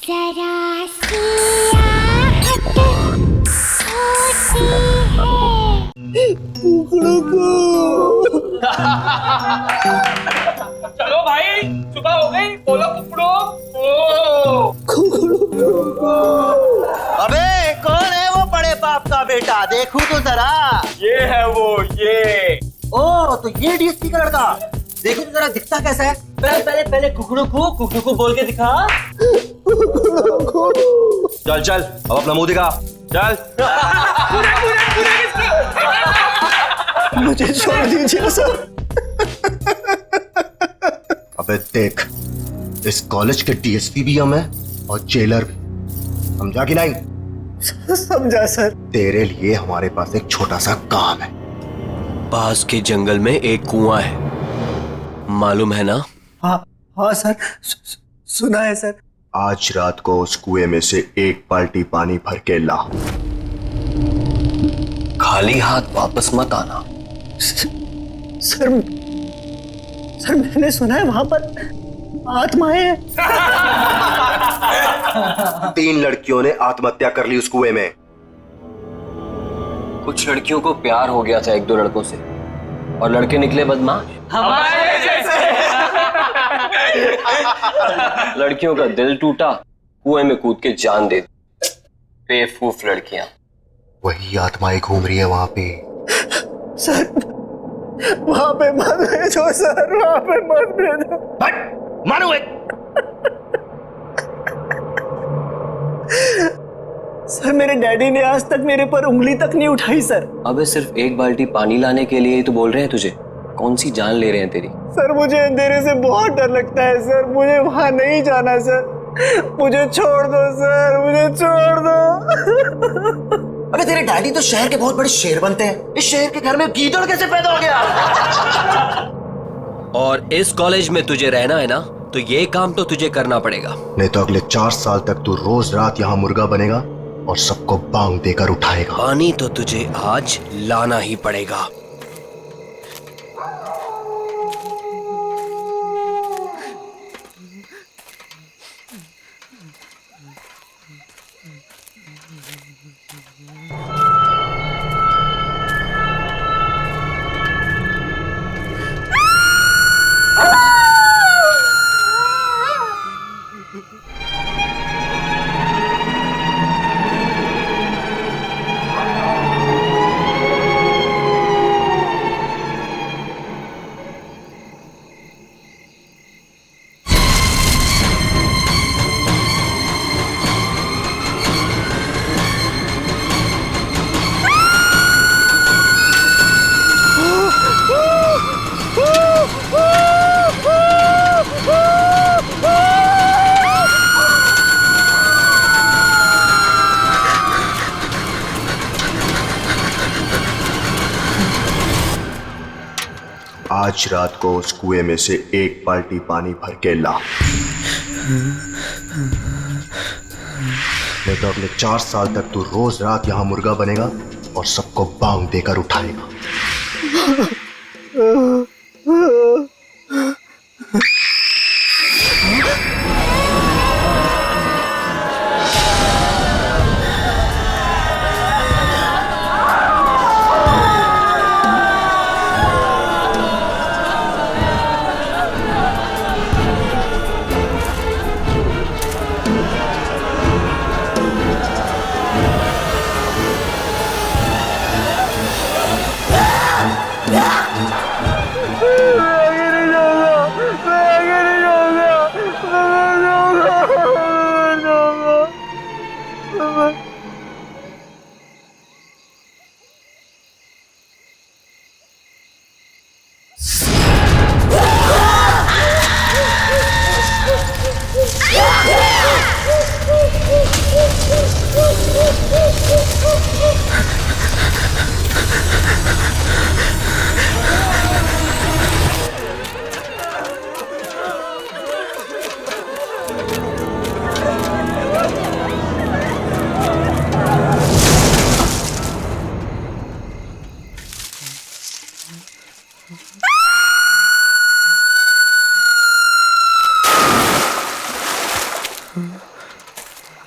जरा सी आहट होती है कुकड़ों को। चलो भाई, सुबह हो गई, बोलो कुकड़ो। अबे कौन है वो बड़े बाप का बेटा, देखूं तो जरा। ये है वो, ये। ओ तो ये डीएसपी का लड़का, देखो तो जरा दिखता कैसा है। पहले कुकड़ू को बोल के दिखा। चल चल अब अपना मुंह दिखा, चल। मुझे छोड़ दीजिए सर। अबे देख, इस कॉलेज के डीएसपी भी हम हैं और जेलर भी, समझा कि नहीं? समझा सर। तेरे लिए हमारे पास एक छोटा सा काम है। पास के जंगल में एक कुआं है, मालूम है ना? हाँ सर, सुना है सर। आज रात को उस कुएं में से एक बाल्टी पानी भर के ला। खाली हाथ वापस मत आना। सर मैंने सुना है वहां पर आत्माएं हैं। 3 लड़कियों ने आत्महत्या कर ली उस कुएं में। कुछ लड़कियों को प्यार हो गया था 1-2 लड़कों से, और लड़के निकले बदमाश। हमारे जैसे। लड़कियों का दिल टूटा, कुएं में कूद के जान दे दी। बेवकूफ लड़कियां। वही आत्माएं घूम रही है वहां पे। सर वहां पे मत भेजो सर, वहां पे मत भेजो। मारो सर मेरे डैडी ने आज तक मेरे पर उंगली तक नहीं उठाई सर। अबे सिर्फ एक बाल्टी पानी लाने के लिए ही तो बोल रहे हैं तुझे। कौन सी जान ले रहे हैं तेरी? सर मुझे अंधेरे से बहुत डर लगता है सर, मुझे वहां नहीं जाना सर, मुझे छोड़ दो सर, मुझे छोड़ दो। अबे तेरे डैडी तो शहर के बहुत बड़े शेर बनते हैं, इस शहर के घर में गीदड़ कैसे पैदा हो गया? और इस कॉलेज में तुझे रहना है ना, तो ये काम तो तुझे करना पड़ेगा। नहीं तो अगले 4 साल तक तू रोज रात यहाँ मुर्गा बनेगा और सबको बांग देकर उठाएगा। पानी तो तुझे आज लाना ही पड़ेगा। आज रात को उस कुएं में से एक बाल्टी पानी भर के ला। नहीं तो अगले 4 साल तक तू रोज रात यहाँ मुर्गा बनेगा और सबको बांग देकर उठाएगा। Yeah!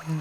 क्या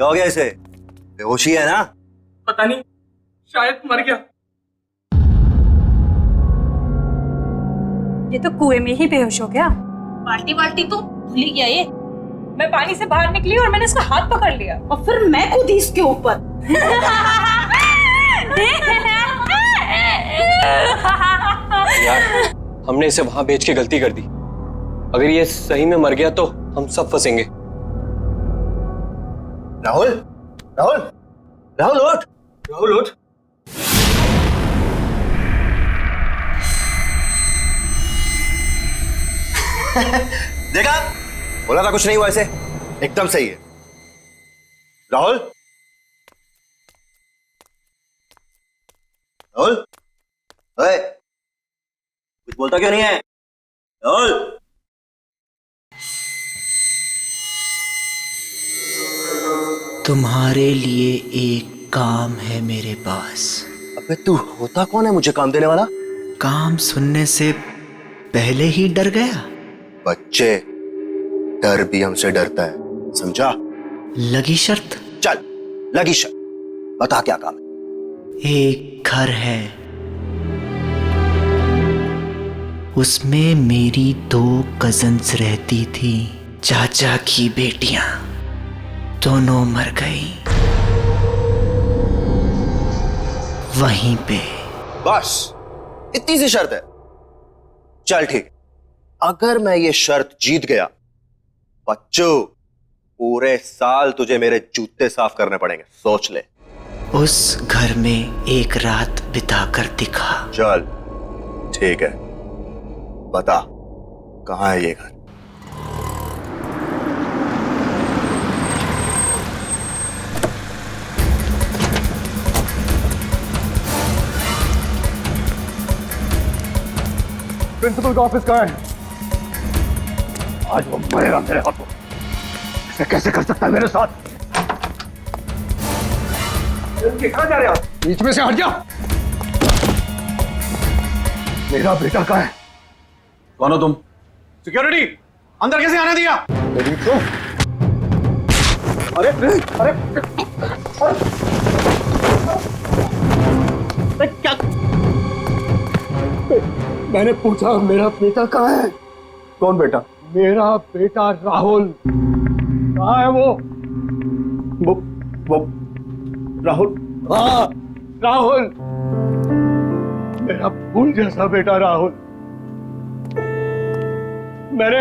हो गया इसे? बेहोशी है ना? पता नहीं, शायद मर गया। ये तो कुएं में ही बेहोश हो गया। बाल्टी बाल्टी तो भूल ही गया ये। मैं पानी से बाहर निकली और मैंने इसका हाथ पकड़ लिया और फिर मैं कूदी इसके ऊपर। यार, हमने इसे वहां भेज के गलती कर दी। अगर ये सही में मर गया तो हम सब फंसेंगे। राहुल, राहुल, राहुल उठ, राहुल उठ। देखा, बोला था कुछ नहीं हुआ इसे, एकदम सही है। राहुल, राहुल, ओए, कुछ बोलता क्यों नहीं है? राहुल, तुम्हारे लिए एक काम है मेरे पास। अबे तू होता कौन है मुझे काम देने वाला? काम सुनने से पहले ही डर गया। बच्चे, डर भी हमसे डरता है, समझा? लगी शर्त? चल, लगी शर्त, बता क्या काम है? एक घर है, उसमें मेरी 2 कजन्स रहती थी, चाचा की बेटियां, दोनों मर गई वहीं पे। बस इतनी सी शर्त है? चल ठीक, अगर मैं ये शर्त जीत गया, बच्चों, पूरे साल तुझे मेरे जूते साफ करने पड़ेंगे, सोच ले। उस घर में एक रात बिताकर दिखा। चल ठीक है, बता कहां है ये घर? प्रिंसिपल का ऑफिस कहाँ है? आज वो मरेगा मेरे हाथों। ऐसे कैसे कर सकता है मेरे साथ? कहाँ जा रहे हो? बीच में से हट जा। मेरा बेटा कहाँ है? कौन हो तुम? सिक्योरिटी, अंदर कैसे आने दिया? अरे अरे क्या? मैंने पूछा मेरा बेटा कहाँ है? कौन बेटा? मेरा बेटा राहुल कहाँ है? वो राहुल। हाँ, राहुल। मेरा फूल जैसा बेटा राहुल। मैंने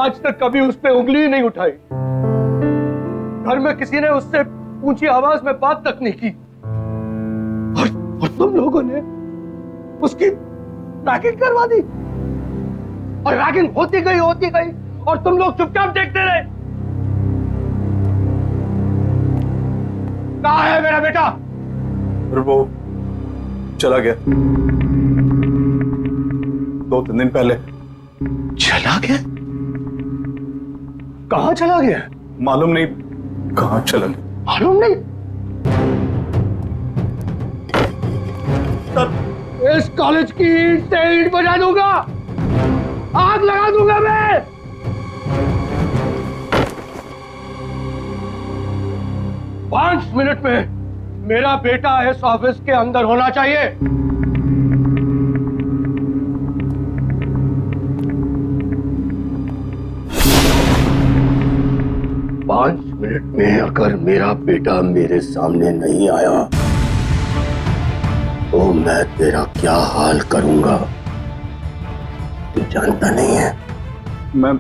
आज तक कभी उस पे उंगली ही नहीं उठाई। घर में किसी ने उससे ऊंची आवाज में बात तक नहीं की। और तुम लोगों ने उसकी रैगिंग करवा दी। और रैगिंग होती गई और तुम लोग चुपचाप देखते रहे। कहाँ है मेरा बेटा? वो चला गया 2-3 दिन पहले। चला गया? कहाँ चला गया? मालूम नहीं कहाँ चला गया। मालूम नहीं? इस कॉलेज की ईंट से ईंट बजा दूंगा, आग लगा दूंगा मैं। पांच मिनट में मेरा बेटा इस ऑफिस के अंदर होना चाहिए। 5 मिनट में अगर मेरा बेटा मेरे सामने नहीं आया तो मैं तेरा क्या हाल करूंगा तू जानता नहीं है। मैं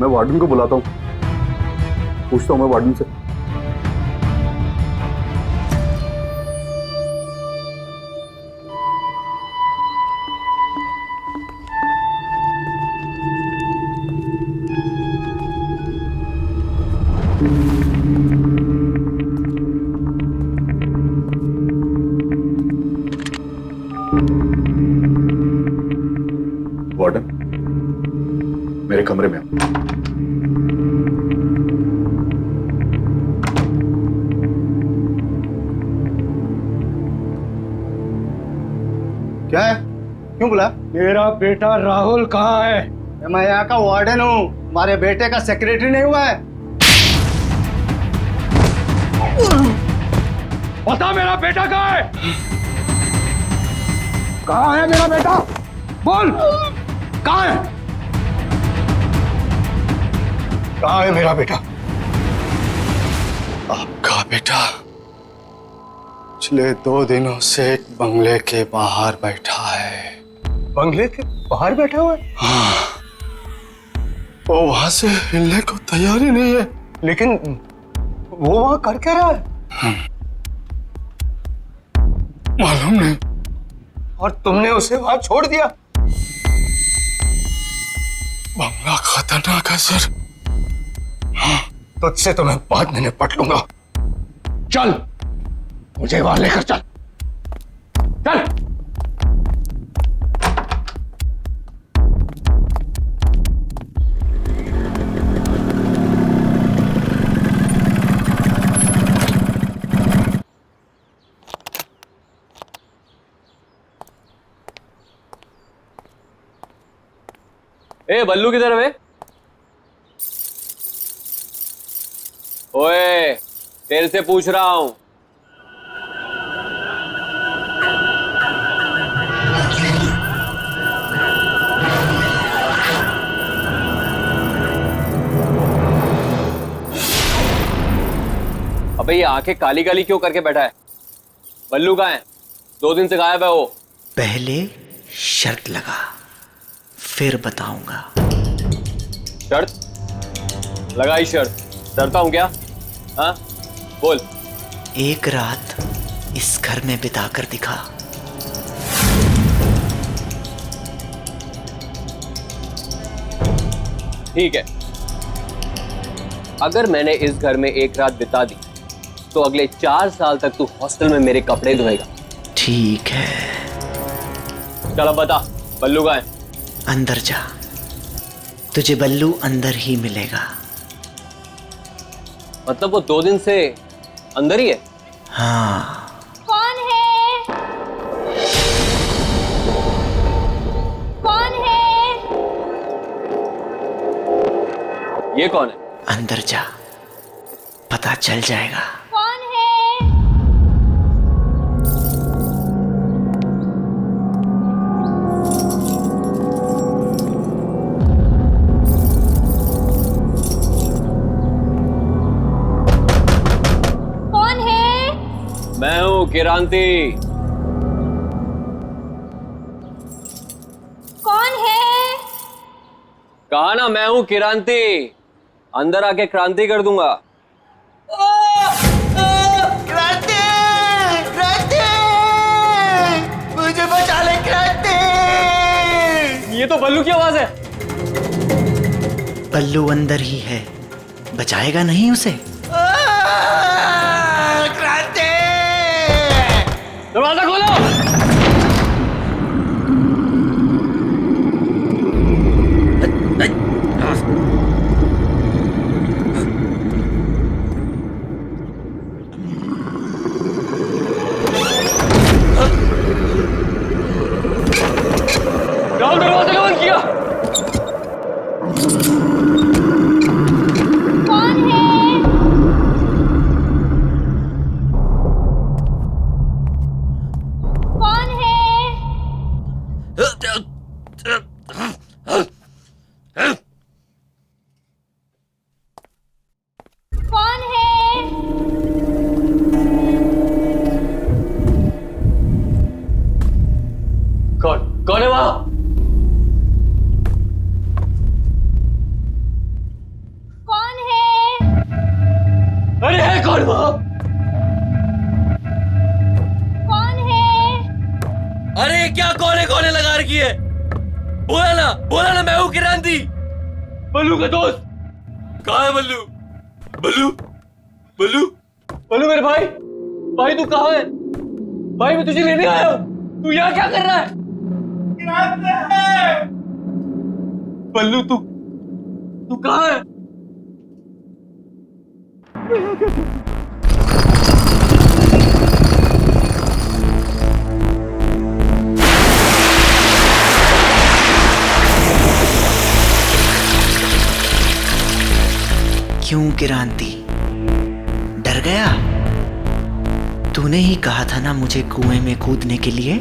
वार्डन को बुलाता हूँ, पूछता हूँ मैं वार्डन से। वार्डन, मेरे कमरे में क्या है? क्यों बुला? मेरा बेटा राहुल कहाँ है? मैं यहाँ का वार्डन हूँ, हमारे बेटे का सेक्रेटरी नहीं हुआ है। बता मेरा बेटा कहाँ है? कहाँ है मेरा बेटा? बोल, कहाँ है? कहाँ है मेरा बेटा? आपका बेटा पिछले 2 दिनों से एक बंगले के बाहर बैठा है। बंगले के बाहर बैठा हुआ है? हाँ, वो वहां से हिलने को तैयार ही नहीं है। लेकिन वो वहां कर क्या रहा है? मालूम नहीं। और तुमने उसे वहां छोड़ दिया? बंगला खतरनाक है सर। हाँ, तुझसे तो मैं बाद में निपट लूंगा। चल, मुझे वहां लेकर चल। चल। ए बल्लू किधर है बे? ओए, तेरे से पूछ रहा हूं। अबे ये आंखें काली काली क्यों करके बैठा है? बल्लू कहाँ है? 2 दिन से गायब है वो। पहले शर्त लगा, फिर बताऊंगा। शर्त? लगाई शर्त। डरता हूं क्या? हाँ, बोल। एक रात इस घर में बिताकर दिखा। ठीक है, अगर मैंने इस घर में एक रात बिता दी तो अगले 4 साल तक तू हॉस्टल में मेरे कपड़े धोएगा। ठीक है, चल अब बता, बल्लू कहाँ है? अंदर जा, तुझे बल्लू अंदर ही मिलेगा। मतलब वो 2 दिन से अंदर ही है? हाँ। कौन है? कौन है? ये कौन है? अंदर जा, पता चल जाएगा। कौन है? मैं हूँ किरांती। कहा ना मैं हूं क्रांति, अंदर आके क्रांति कर दूंगा। क्रांति, क्रांति, मुझे बचा ले क्रांति। ये तो बल्लू की आवाज है। बल्लू अंदर ही है, बचाएगा नहीं उसे? क्रांति, दरवाजा खोलो। राहुल दरवाजा क्यों बंद किया? कौन है? कौन है? कौन है? कौन है वहां? कौन है? अरे है कौन वहां? कौन है? अरे क्या कौन है लगा रखी है? बोला ना मैं हूं क्रांति, बल्लू का दोस्त। कहाँ है बल्लू? बल्लू मेरे भाई तू कहाँ है? भाई मैं तुझे लेने आया हूँ, तू यहाँ क्या कर रहा है? बल्लू तू कहाँ है? क्यों क्रांति, डर गया? तूने ही कहा था ना मुझे कुएं में कूदने के लिए।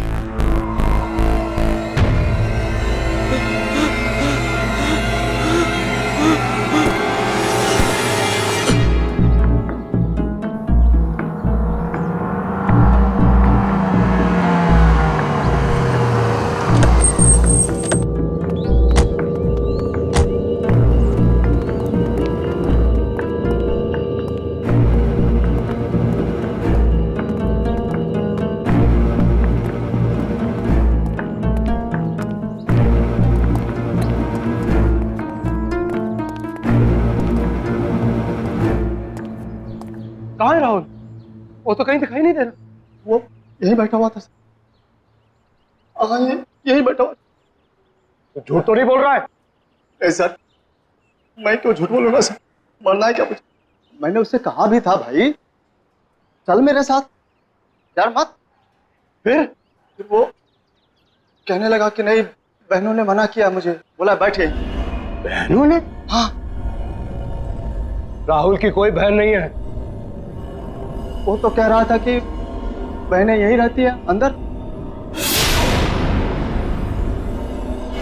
कहाँ है राहुल? वो तो कहीं दिखाई नहीं दे रहा। वो यहीं बैठा हुआ था सर। हाँ, यहीं बैठा हुआ। तो झूठ तो नहीं बोल रहा है? नहीं सर, मैं क्यों झूठ बोलूंगा सर? मरना है क्या मुझे? मैंने उससे कहा भी था भाई चल मेरे साथ, यार मत। फिर वो कहने लगा कि नहीं, बहनों ने मना किया मुझे, बोला बैठे। बहनों ने? हाँ। राहुल की कोई बहन नहीं है। वो तो कह रहा था कि बहनें यही रहती है अंदर।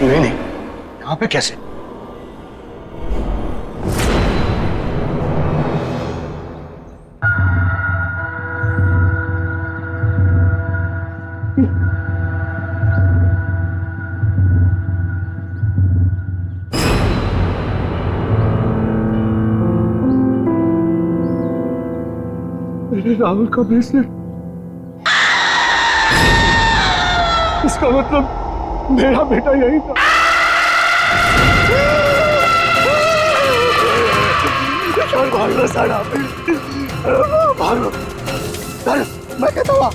नहीं, यहाँ पे कैसे? मेरे राहुल का ब्रेसलेट, इसका मतलब मेरा बेटा यही था। भागो सारा, भागो। मैं कहता हुआ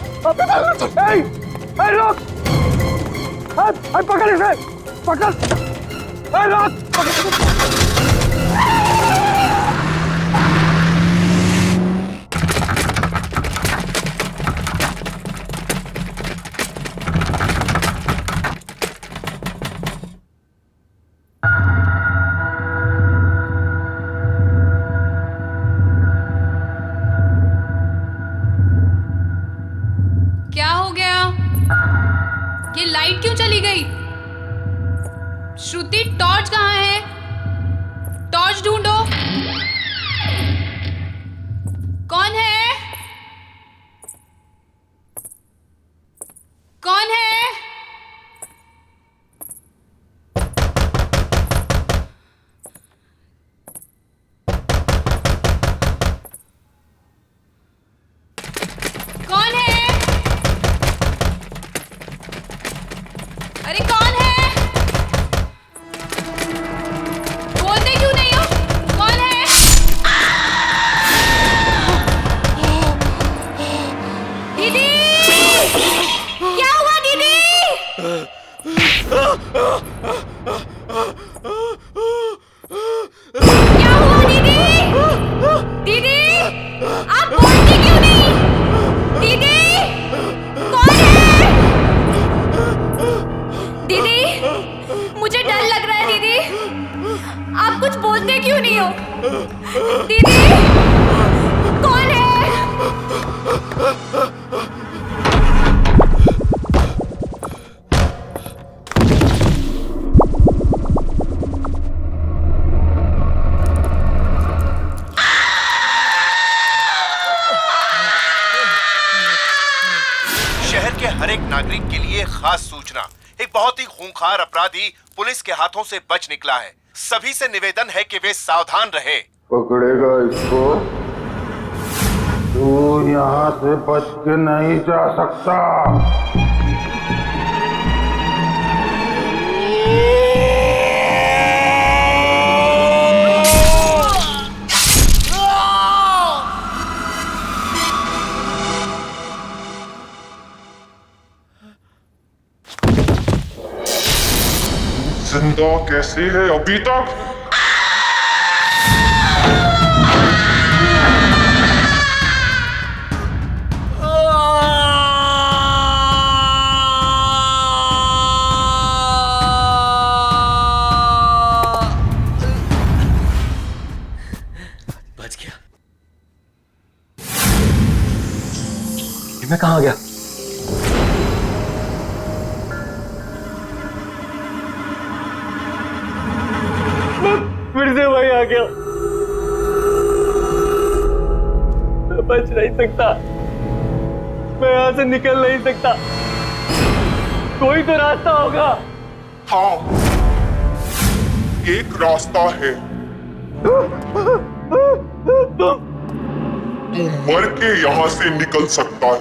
रोक, पकड़ इसे, पकड़, रोक। क्या हो गया? ये लाइट क्यों चली गई? श्रुति, टॉर्च कहाँ है? टॉर्च ढूंढो। कौन है? कौन है? क्या हुआ दीदी? दीदी, आप बोलती क्यों नहीं? दीदी, कौन है? दीदी, मुझे डर लग रहा है दीदी। आप कुछ बोलते क्यों नहीं हो? दीदी, कौन है? शहर के हर एक नागरिक के लिए खास सूचना। एक बहुत ही खूंखार अपराधी पुलिस के हाथों से बच निकला है। सभी से निवेदन है कि वे सावधान रहे। पकड़ेगा इसको, तू यहाँ से बच के नहीं जा सकता। जिंदा कैसे है अभी तक? बच गया। मैं कहाँ गया? फिर से वही आ गया। मैं बच नहीं सकता, मैं यहाँ से निकल नहीं सकता। कोई तो रास्ता होगा। हाँ, एक रास्ता है। तू मर के यहाँ से निकल सकता है,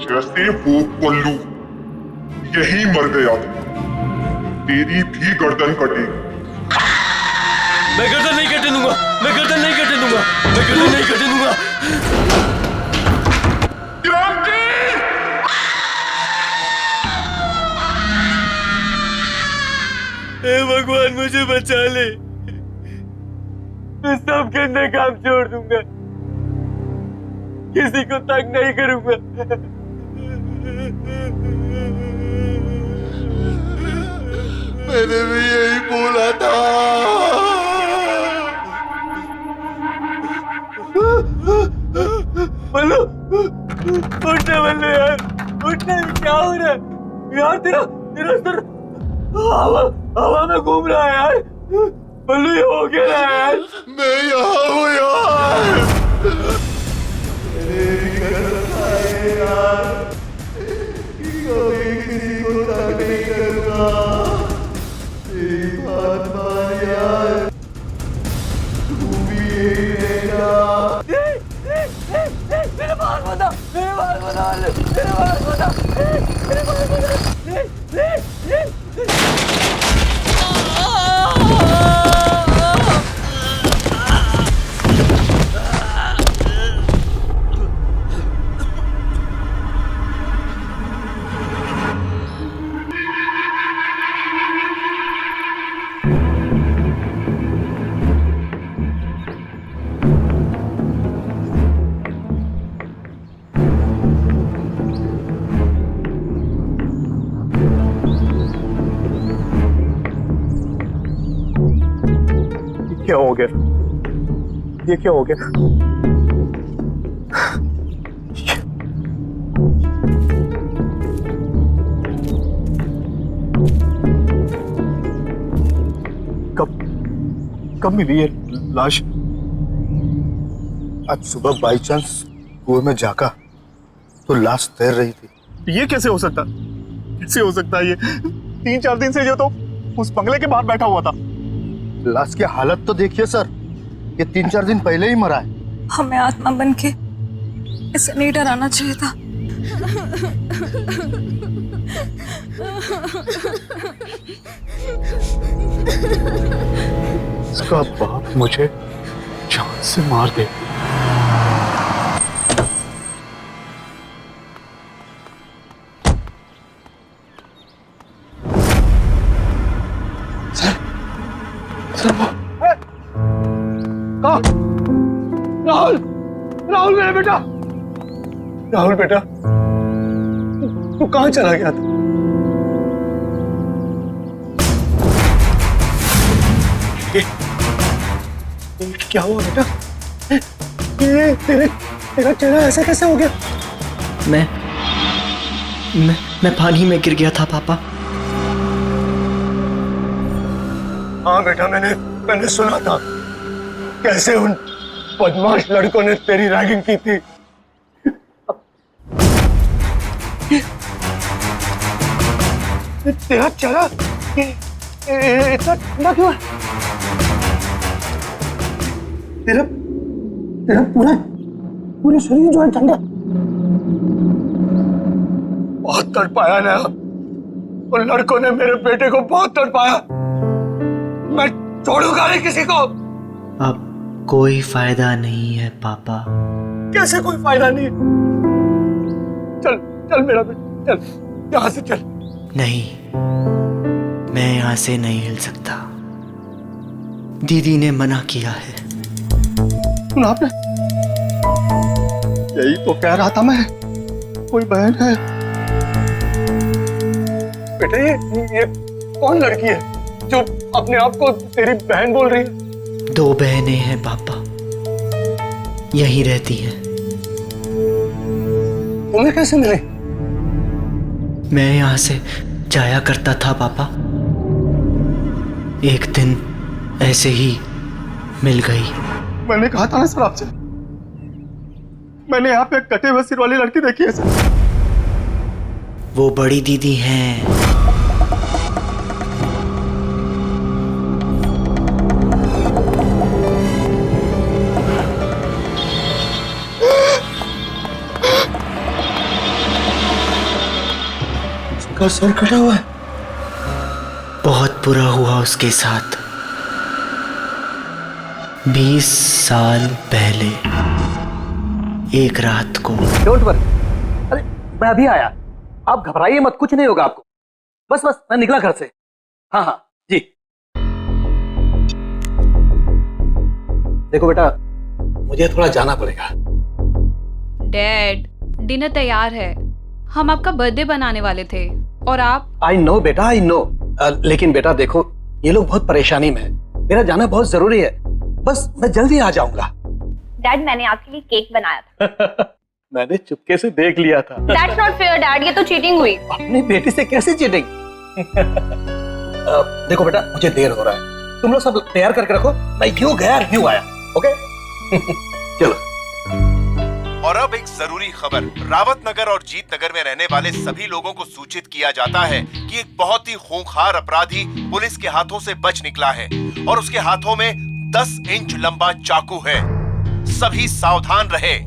जैसे वो पल्लू यही मर गया, तेरी भी गर्दन कटेगी। मैं गर्दन नहीं कटने दूंगा, मैं गर्दन नहीं कटने दूंगा, मैं गर्दन नहीं कटने दूंगा। हे भगवान, मुझे बचा ले। मैं सब गंदे काम छोड़ दूंगा, किसी को तंग नहीं करूंगा। मैंने भी यही बोला था। बल्लू, उठना बल्लू यार, उठना। क्या हो रहा है यार? तेरा सर हवा में घूम रहा है यार। बल्लू, ये हो क्या रहा है यार? मैं यहाँ हूँ यार। किसी को तंग नहीं करूँगा। तेरी बात मान यार, तू भी यही रहेगा। मेरे बाल बता, मेरे बाल बता, मेरे बाल बता, मेरे बाल बता। क्या हो गया? ये क्या हो गया? कब मिली ये लाश? आज सुबह बाई चांस कुएं में झांका तो लाश तैर रही थी। ये कैसे हो सकता? कैसे हो सकता है ये? 3-4 दिन से जो तो उस बंगले के बाहर बैठा हुआ था। लाश की हालत तो देखिए सर, ये 3-4 दिन पहले ही मरा है। हमें आत्मा बन के इसे नहीं डराना चाहिए था। इसका बाप मुझे जान से मार दे। सर वो कहाँ? राहुल, राहुल मेरा बेटा, राहुल बेटा, तू कहाँ चला गया था? ये क्या हुआ बेटा? ये तेरा चेहरा ऐसा कैसे हो गया? मैं पानी में गिर गया था पापा। हाँ बेटा, मैंने सुना था कैसे उन बदमाश लड़कों ने तेरी रैगिंग की थी। तेरा चेहरा इतना ठंडा क्यों है? तेरा पूरे शरीर जो है ठंडा। बहुत तड़पाया ना, उन लड़कों ने मेरे बेटे को बहुत तड़पाया। मैं छोड़ूंगा नहीं किसी को। अब कोई फायदा नहीं है पापा। कैसे कोई फायदा नहीं? चल चल मेरा बेटा, चल यहां से चल। नहीं, मैं यहां से नहीं हिल सकता। दीदी ने मना किया है। सुना आपने? यही तो कह रहा था मैं, कोई बहन है। बेटा ये कौन लड़की है जो अपने आप को तेरी बहन बोल रही है? 2 बहनें हैं पापा, यहीं रहती हैं। तुम्हें कैसे मिली? मैं यहां से जाया करता था पापा, एक दिन ऐसे ही मिल गई। मैंने कहा था ना सर आपसे, मैंने यहाँ पे कटे हुए सिर वाली लड़की देखी है सर। वो बड़ी दीदी हैं। उसका सर कटा हुआ है। बहुत बुरा हुआ उसके साथ। 20 साल पहले एक रात को। डोंट वरी, अरे मैं अभी आया, आप घबराइए मत, कुछ नहीं होगा आपको। बस मैं निकला घर से। हाँ हाँ जी। देखो बेटा, मुझे थोड़ा जाना पड़ेगा। डैड, डिनर तैयार है, हम आपका बर्थडे बनाने वाले थे और आप। आई नो बेटा, आई नो, लेकिन बेटा देखो, ये लोग बहुत परेशानी में है, मेरा जाना बहुत जरूरी है। बस मैं जल्दी आ जाऊंगा। डैड, मैंने आपके लिए केक बनाया था। मैंने चुपके से देख लिया था। That's not fair, डैड, ये तो चीटिंग हुई। अपनी बेटी से कैसे चीटिंग? देखो बेटा, मुझे देर हो रहा है, तुम लोग सब तैयार करके रखो, मैं यूं गया यूं आया। ओके? चलो। और अब एक जरूरी खबर। रावत नगर और जीत नगर में रहने वाले सभी लोगों को सूचित किया जाता है कि एक बहुत ही खूंखार अपराधी पुलिस के हाथों से बच निकला है और उसके हाथों में 10 इंच लंबा चाकू है। सभी सावधान रहे।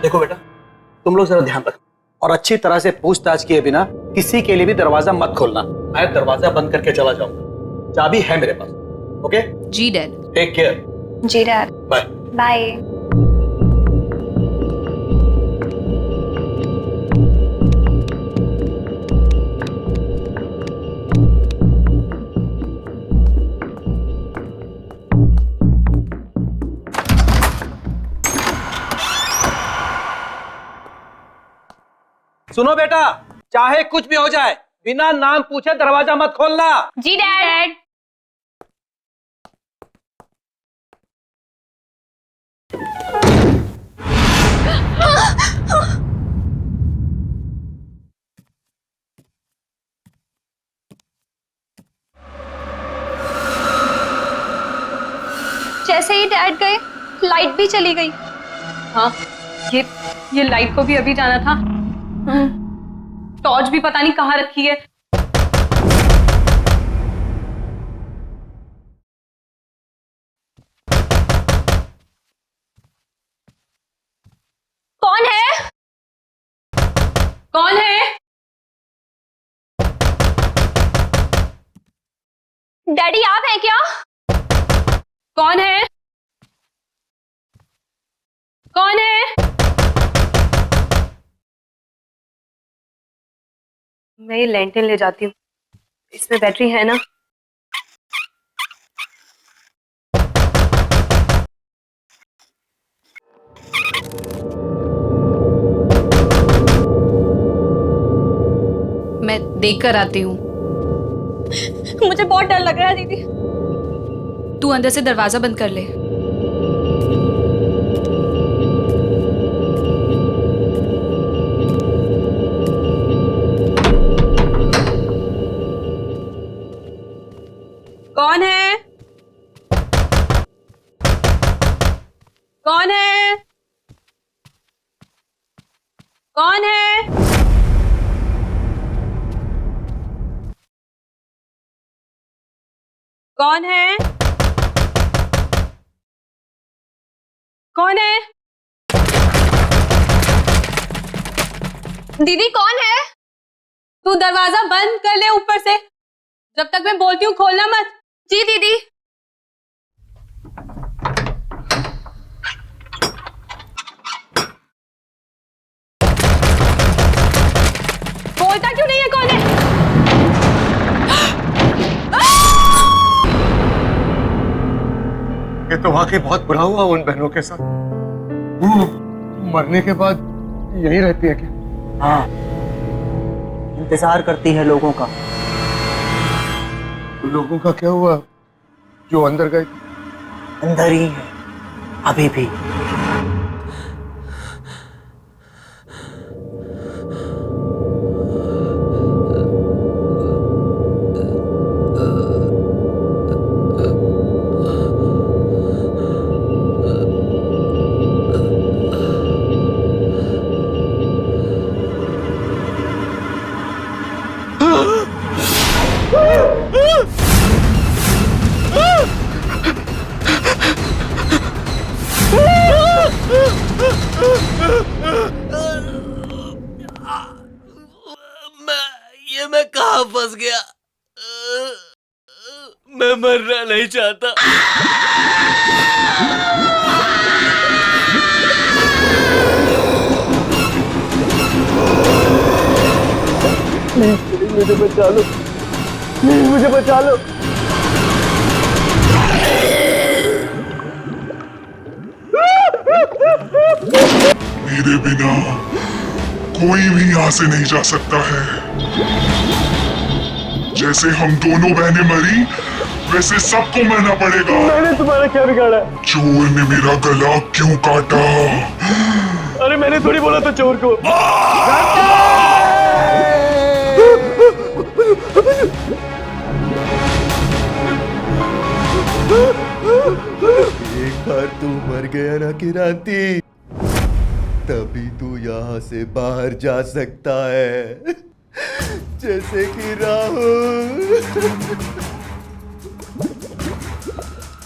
देखो बेटा, तुम लोग जरा ध्यान रखो और अच्छी तरह से पूछताछ किए बिना किसी के लिए भी दरवाजा मत खोलना। मैं दरवाजा बंद करके चला जाऊंगा, चाबी है मेरे पास। ओके? जी डैड। Take care. जी डैड। Bye bye. सुनो बेटा, चाहे कुछ भी हो जाए, बिना नाम पूछे दरवाजा मत खोलना। जी डैड। जैसे ही डैड गए, लाइट भी चली गई। हाँ, ये लाइट को भी अभी जाना था। टॉर्च भी पता नहीं कहाँ रखी है। कौन है? कौन है? डैडी, आप हैं क्या? कौन है? कौन है? मैं ये लैंटर्न ले जाती हूँ, इसमें बैटरी है ना? मैं देख कर आती हूँ। मुझे बहुत डर लग रहा है दीदी। तू अंदर से दरवाजा बंद कर ले। कौन है? कौन है? कौन है? कौन है? कौन है? दीदी कौन है? तू दरवाजा बंद कर ले ऊपर से, जब तक मैं बोलती हूँ खोलना मत। जी दीदी। बोलता क्यों नहीं है? कौन है? ये तो वाकई बहुत बुरा हुआ उन बहनों के साथ। मरने के बाद यही रहती है क्या? हाँ, इंतजार करती है लोगों का। लोगों का क्या हुआ जो अंदर गए? अंदर ही है अभी भी। मैं कहाँ फंस गया? मैं मरना नहीं चाहता। मुझे बचा लो, मुझे बचा लो। मेरे बिना कोई भी यहाँ से नहीं जा सकता है। जैसे हम दोनों बहनें मरी, वैसे सबको मरना पड़ेगा। मैंने तुम्हारा क्या बिगाड़ा? चोर ने मेरा गला क्यों काटा? अरे मैंने थोड़ी बोला था चोर को। एक बार तू मर गया ना किरांती, तभी तू यहाँ से बाहर जा सकता है। जैसे कि राहुल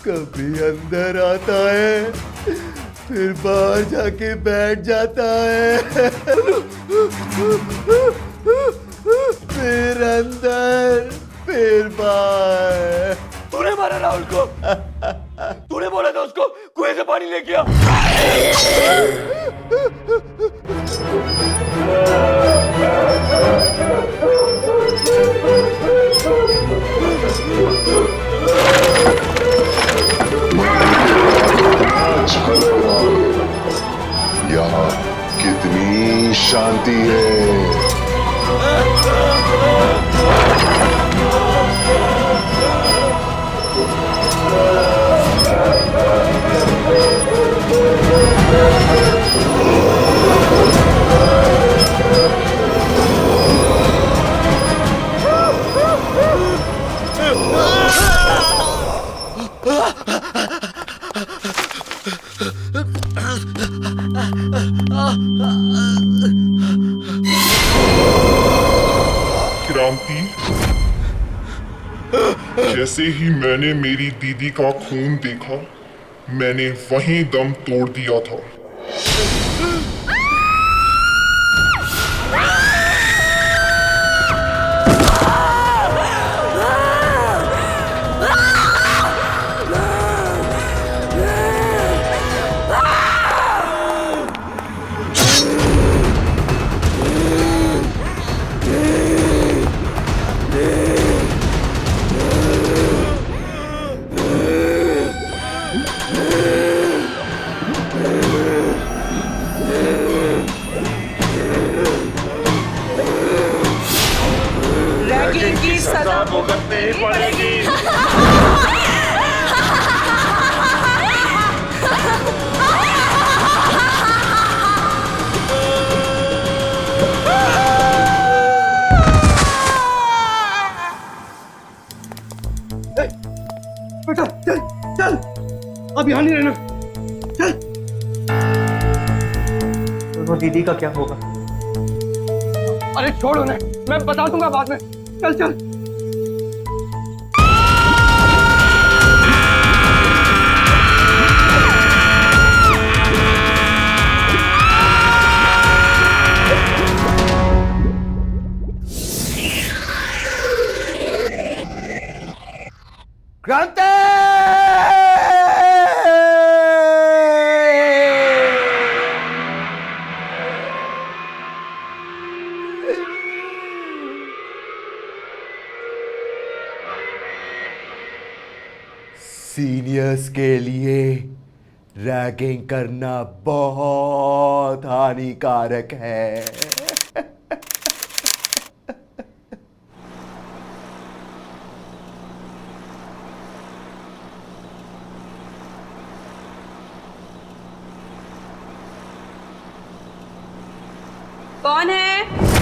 कभी अंदर आता है, फिर बाहर जाके बैठ जाता है, फिर अंदर, फिर बाहर। तूने मारा राहुल को? तूने बोला था उसको कुएं से पानी लेके आ। यहाँ कितनी शांति है। क्रांति, जैसे ही मैंने मेरी दीदी का खून देखा, मैंने वहीं दम तोड़ दिया था। ही पड़ेगी। बेटा चल चल, अब यहाँ नहीं रहना, चल। वो दीदी का क्या होगा? अरे छोड़ उन्हें, मैं बता दूंगा बाद में, चल चल। क्रांति! सीनियर्स के लिए रैगिंग करना बहुत हानिकारक है। कौन है?